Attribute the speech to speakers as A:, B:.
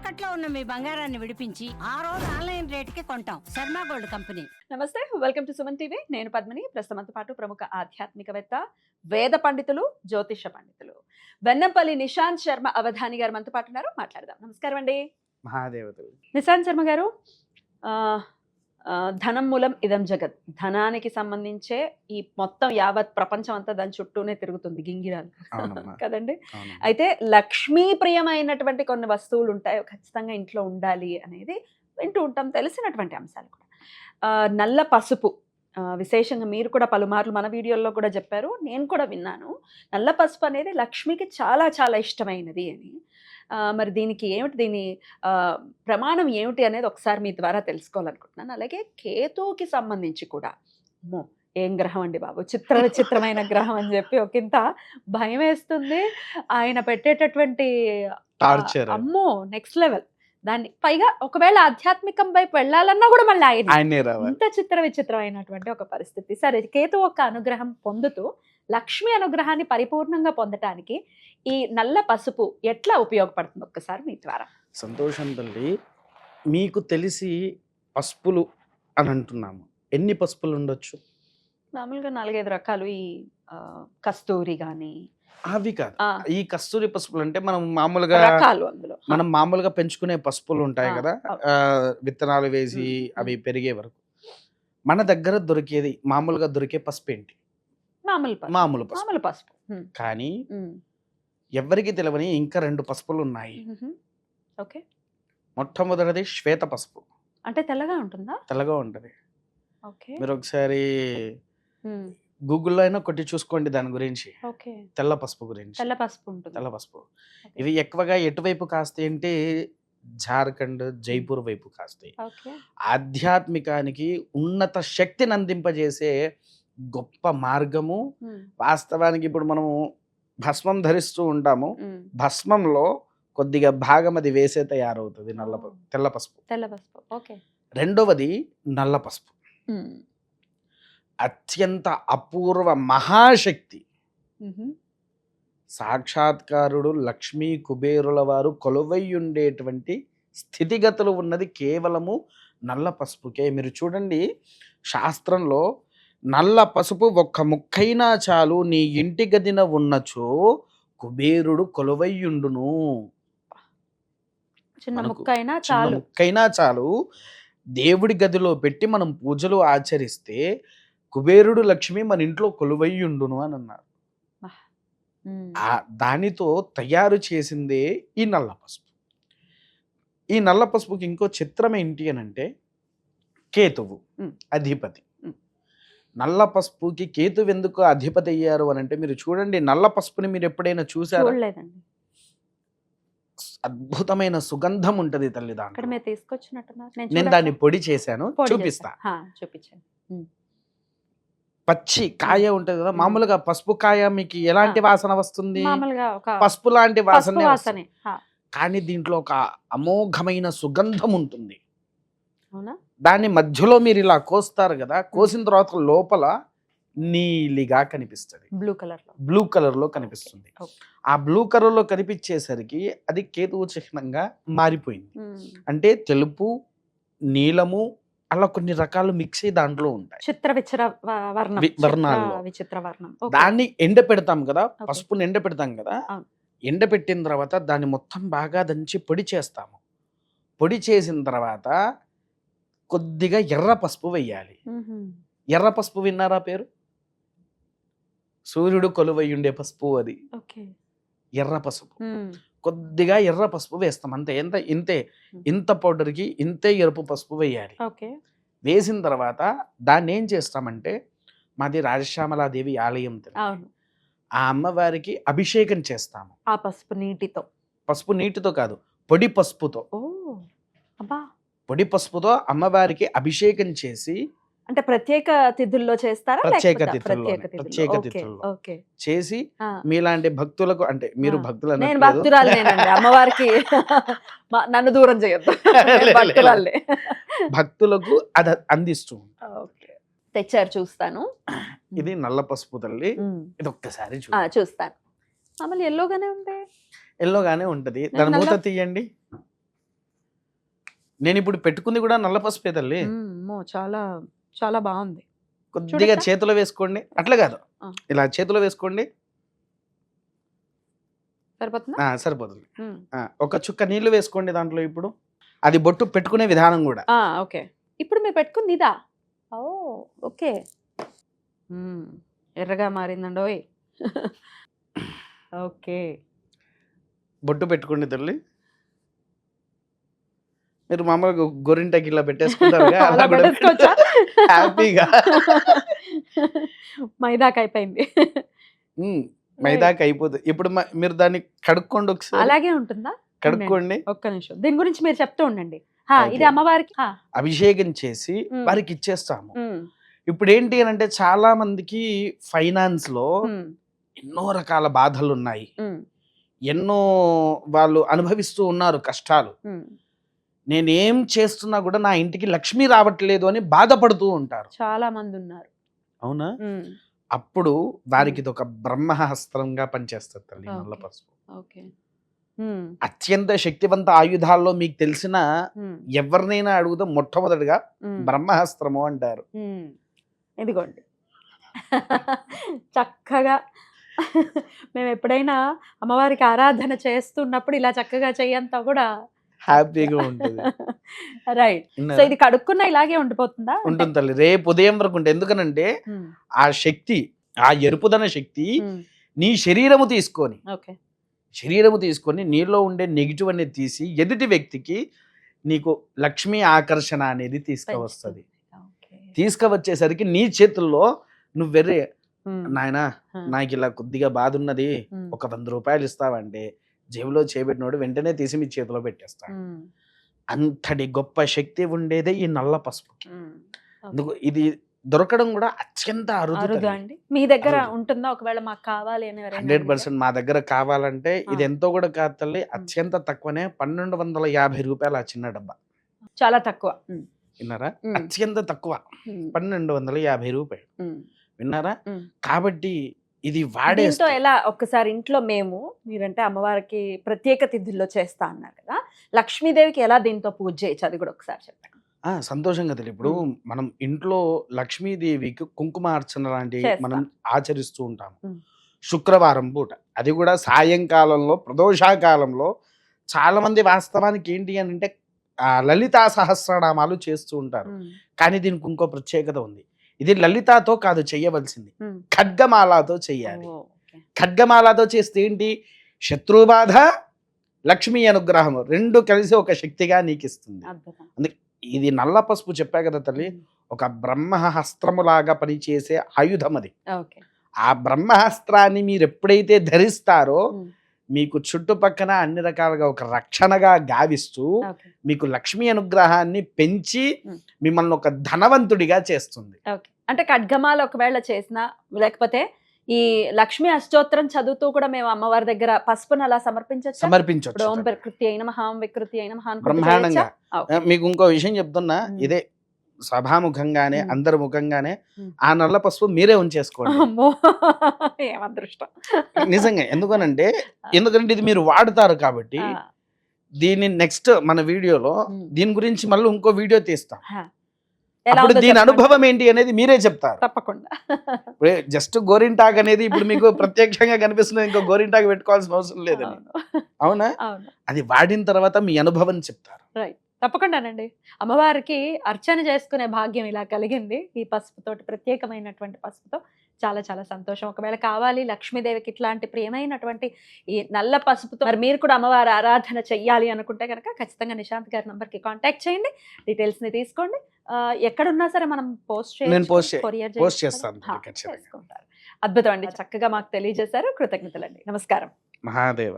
A: తాకట్లో ఉన్న మీ బంగారాన్ని విడిపించి ఆ రోజు ఆన్లైన్ రేటుకి కొంటాం. Sharma gold company.
B: నమస్తే, వెల్కమ్ టు సుమన్ టీవీ. నేను పద్మిని. ప్రస్తుతంతో పాటు ప్రముఖ ఆధ్యాత్మికవేత్త, వేద పండితులు, జ్యోతిష పండితులు వెన్నంపల్లి నిశాంత్ శర్మ అవధాని గారు మనతో పాటు ఉన్నారు. మాట్లాడదాం. నమస్కారం అండి.
C: మహాదేవతలు.
B: నిశాంత్ శర్మ గారు, ధనం మూలం ఇదం జగత్, ధనానికి సంబంధించే ఈ మొత్తం యావత్ ప్రపంచం అంతా దాని చుట్టూనే తిరుగుతుంది, గింగిరాలు కదండి. అయితే లక్ష్మీప్రియమైనటువంటి కొన్ని వస్తువులు ఉంటాయి, ఖచ్చితంగా ఇంట్లో ఉండాలి అనేది వింటూ ఉంటాం, తెలిసినటువంటి అంశాలు కూడా. నల్ల పసుపు, విశేషంగా మీరు కూడా పలుమార్లు మన వీడియోల్లో కూడా చెప్పారు, నేను కూడా విన్నాను. నల్ల పసుపు అనేది లక్ష్మికి చాలా చాలా ఇష్టమైనది అని. మరి దీనికి ఏమిటి, దీని ప్రమాణం ఏమిటి అనేది ఒకసారి మీ ద్వారా తెలుసుకోవాలనుకుంటున్నాను. అలాగే కేతువుకి సంబంధించి కూడా, అమ్మో ఏం గ్రహం అండి బాబు, విచిత్రమైన గ్రహం అని చెప్పి ఒకంత భయం వేస్తుంది. ఆయన పెట్టేటటువంటి అమ్మో నెక్స్ట్ లెవెల్. దాన్ని పైగా ఒకవేళ ఆధ్యాత్మికం వైపు వెళ్ళాలన్నా కూడా మళ్ళీ ఆయన ఇంత విచిత్రమైనటువంటి ఒక పరిస్థితి. సరే, కేతు ఒక అనుగ్రహం పొందుతూ లక్ష్మి అనుగ్రహాన్ని పరిపూర్ణంగా పొందటానికి ఈ నల్ల పసుపు ఎట్లా ఉపయోగపడుతుంది ఒక్కసారి మీ ద్వారా.
C: సంతోషం తల్లి. మీకు తెలిసి పసుపులు అని అంటున్నాము, ఎన్ని పసుపులు ఉండొచ్చు?
B: మామూలుగా 4-5 రకాలు. ఈ కస్తూరి గాని
C: అవి కాదు, ఈ కస్తూరి పసుపులు అంటే మనం మామూలుగా పెంచుకునే పసుపులు ఉంటాయి కదా, విత్తనాలు వేసి అవి పెరిగే వరకు. మన దగ్గర దొరికేది మామూలుగా దొరికే పసుపు ఏంటి? మామూలు పసుపు. కానీ ఎవరికి తెలియని ఇంకా 2 పసుపులు ఉన్నాయి. మొట్టమొదటిది శ్వేత పసుపు. అంటే
B: తెల్లగా ఉంటుందా?
C: తెల్లగా ఉంటది. మీరు ఒకసారి గూగుల్లో అయినా కొట్టి చూసుకోండి దాని గురించి, తెల్ల పసుపు గురించి. తెల్ల పసుపు ఇవి ఎక్కువగా ఎటువైపు కాస్తాయి అంటే జార్ఖండ్, జైపూర్ వైపు కాస్తాయి. ఆధ్యాత్మికానికి ఉన్నత శక్తిని అందింపజేసే గొప్ప మార్గము. వాస్తవానికి ఇప్పుడు మనము భస్మం ధరిస్తూ ఉంటాము, భస్మంలో కొద్దిగా భాగం అది వేసే తయారవుతుంది తెల్ల పసుపు. రెండవది నల్ల పసుపు. అత్యంత అపూర్వ మహాశక్తి. సాక్షాత్కారుడు లక్ష్మీ కుబేరుల వారు కొలువై ఉండేటువంటి స్థితిగతులు ఉన్నది కేవలము నల్ల పసుపుకే. మీరు చూడండి, శాస్త్రంలో నల్ల పసుపు ఒక్క ముక్కైనా చాలు, నీ ఇంటి గదిన ఉన్నచో కుబేరుడు కొలువయ్యుండును.
B: చిన్న ముక్కైనా
C: చాలు, దేవుడి గదిలో పెట్టి మనం పూజలు ఆచరిస్తే కుబేరుడు లక్ష్మి మన ఇంట్లో కొలువయ్యుండును అని అన్నారు. దానితో తయారు చేసిందే ఈ నల్ల పసుపు. ఈ నల్ల పసుపుకి ఇంకో చిత్రం ఏంటి అని అంటే, కేతువు అధిపతి. నల్ల పసుపుకి కేతువు ఎందుకు అధిపతి అయ్యారు అని అంటే, మీరు చూడండి, నల్ల పసుపుని మీరు ఎప్పుడైనా చూసారా? అద్భుతమైన సుగంధం ఉంటది తల్లి. నేను దాన్ని పొడి చేశాను, చూపిస్తా. పచ్చి కాయ ఉంటది కదా, మామూలుగా పసుపు కాయ మీకు ఎలాంటి వాసన వస్తుంది? పసుపు లాంటి వాసన. కానీ దీంట్లో ఒక అమోఘమైన సుగంధం ఉంటుంది. దాన్ని మధ్యలో మీరు ఇలా కోస్తారు కదా, కోసిన తర్వాత లోపల నీలిగా కనిపిస్తుంది, బ్లూ కలర్ లో కనిపిస్తుంది. ఆ బ్లూ కలర్ లో కనిపించేసరికి అది కేతువు చిహ్నంగా మారిపోయింది. అంటే తెలుపు, నీలము అలా కొన్ని రకాలు మిక్స్ అయ్యి దాంట్లో ఉంటాయి, వర్ణాల్లో. దాన్ని ఎండ పెడతాం కదా, పసుపుని ఎండ పెడతాం కదా, ఎండ పెట్టిన తర్వాత దాన్ని మొత్తం బాగా దంచి పొడి చేస్తాము. పొడి చేసిన తర్వాత కొద్దిగా ఎర్ర పసుపు వెయ్యాలి. ఎర్ర పసుపు విన్నారా పేరు? సూర్యుడు కొలువై ఉండే పసుపు అది, ఎర్ర పసుపు. కొద్దిగా ఎర్ర పసుపు వేస్తాం అంతే. ఇంత పౌడర్కి ఇంతే ఎరుపు పసుపు వేయాలి. వేసిన తర్వాత దాన్ని ఏం చేస్తామంటే, మాది రాజశ్యామలాదేవి ఆలయం, ఆ అమ్మవారికి అభిషేకం చేస్తాము.
B: ఆ పసుపు నీటితో
C: కాదు, పొడి పసుపుతో. పొడి పసుపుతో అమ్మవారికి అభిషేకం చేసి,
B: అంటే ప్రత్యేక తిథుల్లో చేస్తారా?
C: ప్రత్యేక తిథుల్లో చేసి మీలాంటి భక్తులకు, అంటే మీరు
B: అమ్మవారికి నన్ను దూరం చేయొద్దు,
C: భక్తులకు అది అందిస్తూ
B: తెచ్చారు. చూస్తాను.
C: ఇది నల్ల పసుపు తల్లి, ఇది ఒక్కసారి
B: చూస్తాను. మామూలు ఎల్లోగానే
C: ఉంటది. దాని మూత తీయండి. నేను ఇప్పుడు పెట్టుకుంది కూడా నల్ల పసుపే తల్లి.
B: అమ్మో, చాలా చాలా బాగుంది.
C: కొద్దిగా
B: చూడొచ్చా?
C: చేతిలో వేసుకోండి, అట్లా కాదు,
B: ఆ.
C: ఇలా చేతిలో వేసుకోండి.
B: సరిపోతుందా?
C: సరిపోతుంది. ఒక చుక్క నీళ్లు వేసుకోండి దాంట్లో. ఇప్పుడు అది బొట్టు పెట్టుకునే విధానం కూడా.
B: ఓకే, ఇప్పుడు మీరు పెట్టుకుంది ఇదా? ఓ, ఓకే. ఎర్రగా మారిందండి. ఓయ్. ఓకే,
C: బొట్టు పెట్టుకోండి తల్లి. మీరు మామూలుగా గోరింటాకి ఇలా పెట్టేసుకుంటారు
B: అలా పెట్టేసుకోవచ్చా?
C: హ్యాపీగా.
B: మైదాకి అయిపోయింది.
C: మైదాకి అయిపోతుంది. ఇప్పుడు మీరు దాన్ని కడుక్కోండి ఒకసారి.
B: అలాగే ఉంటుందా?
C: కడుక్కోండి.
B: ఒక్క నిమిషం, దీని గురించి మీరు చెప్తూ ఉండండి. ఇది
C: Okay.
B: అమ్మవారికి
C: అభిషేకం చేసి వారికి ఇచ్చేస్తాము. ఇప్పుడు ఏంటి అని అంటే చాలా మందికి ఫైనాన్స్ లో ఎన్నో రకాల బాధలు ఉన్నాయి, ఎన్నో వాళ్ళు అనుభవిస్తూ ఉన్నారు కష్టాలు. నేనేం చేస్తున్నా కూడా నా ఇంటికి లక్ష్మి రావట్లేదు అని బాధపడుతూ ఉంటారు.
B: చాలా మంది ఉన్నారు.
C: అవునా? అప్పుడు వారికి ఇది ఒక బ్రహ్మహస్త్రంగా పనిచేస్తుంది తల్లి నల్ల పసుపు.
B: ఓకే,
C: అత్యంత శక్తివంత ఆయుధాల్లో మీకు తెలిసిన ఎవరినైనా అడుగుదాం, మొట్టమొదటిగా బ్రహ్మహస్త్రము అంటారు.
B: ఇదిగోండి. చక్కగా మేము ఎప్పుడైనా అమ్మవారికి ఆరాధన చేస్తున్నప్పుడు ఇలా చక్కగా చెయ్యంతా కూడా
C: హ్యాపీగా ఉంటుంది.
B: రైట్. సో ఇది కడుక్కున్నా ఇలాగే ఉండిపోతుందా?
C: ఉంటుంది తల్లి, రేపు ఉదయం వరకు ఉంటుంది. ఎందుకనంటే ఆ శక్తి, ఆ ఎరుపుదన శక్తి నీ శరీరము తీసుకొని నీలో ఉండే నెగిటివ్ అనేది తీసి ఎదుటి వ్యక్తికి నీకు లక్ష్మీ ఆకర్షణ అనేది తీసుకువస్తుంది. తీసుకువచ్చేసరికి నీ చేతుల్లో నువ్వు వెర్రే నాయనా నాకు ఇలా కొద్దిగా బాధ ఉన్నది, ఒక 100 రూపాయలు ఇస్తావంటే జేబులో చేపెట్టినోడు వెంటనే తీసి మీ చేతిలో పెట్టేస్తాడు. అంతటి గొప్ప శక్తి ఉండేదే ఈ నల్ల పసుపు. అందుకు ఇది దొరకడం కూడా అత్యంత అరుదు
B: అండి. మీ దగ్గర ఉంటుందా? ఒకవేళ మాకు కావాలి అని
C: 100% మా దగ్గర కావాలంటే ఇది ఎంతో కూడా కాదు తల్లి, అత్యంత తక్కువనే 1250 రూపాయలు ఆ చిన్న డబ్బా.
B: చాలా తక్కువ.
C: విన్నారా? అత్యంత తక్కువ 1250 రూపాయలు. విన్నారా? కాబట్టి ఇది వాడేతో
B: ఎలా ఒక్కసారి ఇంట్లో మేము మీరంటే అమ్మవారికి ప్రత్యేక తిథుల్లో చేస్తా అన్నారు కదా, లక్ష్మీదేవికి ఎలా దీంతో పూజ చేయొచ్చు అది కూడా ఒకసారి చెప్పండి.
C: సంతోషంగా తెలియదు. ఇప్పుడు మనం ఇంట్లో లక్ష్మీదేవికి కుంకుమార్చన లాంటివి మనం ఆచరిస్తూ ఉంటాము శుక్రవారం పూట. అది కూడా సాయంకాలంలో ప్రదోషాకాలంలో చాలా మంది వాస్తవానికి ఏంటి అని అంటే లలితా సహస్రనామాలు చేస్తూ ఉంటారు. కానీ దీనికి ఇంకో ప్రత్యేకత ఉంది. ఇది లలితాతో కాదు చెయ్యవలసింది, ఖడ్గమాలతో చెయ్యాలి. ఖడ్గమాలతో చేస్తే ఏంటి, శత్రుబాధ లక్ష్మీ అనుగ్రహము రెండు కలిసి ఒక శక్తిగా నీకు ఇస్తుంది. అందుకే ఇది నల్ల పసుపు చెప్పా కదా తల్లి, ఒక బ్రహ్మహస్త్రములాగా పనిచేసే ఆయుధం అది. ఆ బ్రహ్మహస్త్రాన్ని మీరు ఎప్పుడైతే ధరిస్తారో మీకు చుట్టుపక్కన అన్ని రకాలుగా ఒక రక్షణగా గావిస్తూ మీకు లక్ష్మీ అనుగ్రహాన్ని పెంచి మిమ్మల్ని ఒక ధనవంతుడిగా చేస్తుంది.
B: అంటే ఖడ్గమాల ఒకవేళ చేసినా లేకపోతే ఈ లక్ష్మీ అష్టోత్తరం చదువుతూ కూడా మేము అమ్మవారి దగ్గర పసుపును అలా సమర్పించవచ్చు. ఓం ప్రకృతి అయిన మహాం వికృతి అయిన మహాన్
C: బ్రహ్మాండంగా. మీకు ఇంకో విషయం చెప్తున్నా, ఇదే సభాముఖంగానే అందరి ముఖంగానే ఆ నల్ల పసుపు మీరే ఉంచేసుకోండి.
B: ఏమదృష్టం
C: నిజంగా. ఎందుకంటే ఇది మీరు వాడుతారు కాబట్టి దీన్ని నెక్స్ట్ మన వీడియోలో దీని గురించి మళ్ళీ ఇంకో వీడియో తీస్తాం. అప్పుడు దీని అనుభవం ఏంటి అనేది మీరే చెప్తారు.
B: తప్పకుండా.
C: జస్ట్ గోరింటాక్ అనేది ఇప్పుడు మీకు ప్రత్యక్షంగా కనిపిస్తుంది, ఇంకో గోరింటాక్ పెట్టుకోవాల్సిన అవసరం లేదని. అవునా? అది వాడిన తర్వాత మీ అనుభవం చెప్తారు.
B: రైట్, తప్పకుండానండి. అమ్మవారికి అర్చన చేసుకునే భాగ్యం ఇలా కలిగింది ఈ పసుపుతోటి, ప్రత్యేకమైనటువంటి పసుపుతో. చాలా చాలా సంతోషం. ఒకవేళ కావాలి లక్ష్మీదేవికి ఇట్లాంటి ప్రియమైనటువంటి ఈ నల్ల పసుపుతో మరి మీరు కూడా అమ్మవారి ఆరాధన చెయ్యాలి అనుకుంటే కనుక ఖచ్చితంగా నిశాంత్ గారి నంబర్కి కాంటాక్ట్ చేయండి, డీటెయిల్స్ని తీసుకోండి. ఎక్కడున్నా సరే మనం పోస్ట్
C: చేస్తాను.
B: అద్భుతం అండి, చక్కగా మాకు తెలియజేశారు. కృతజ్ఞతలండి. నమస్కారం.
C: మహాదేవ.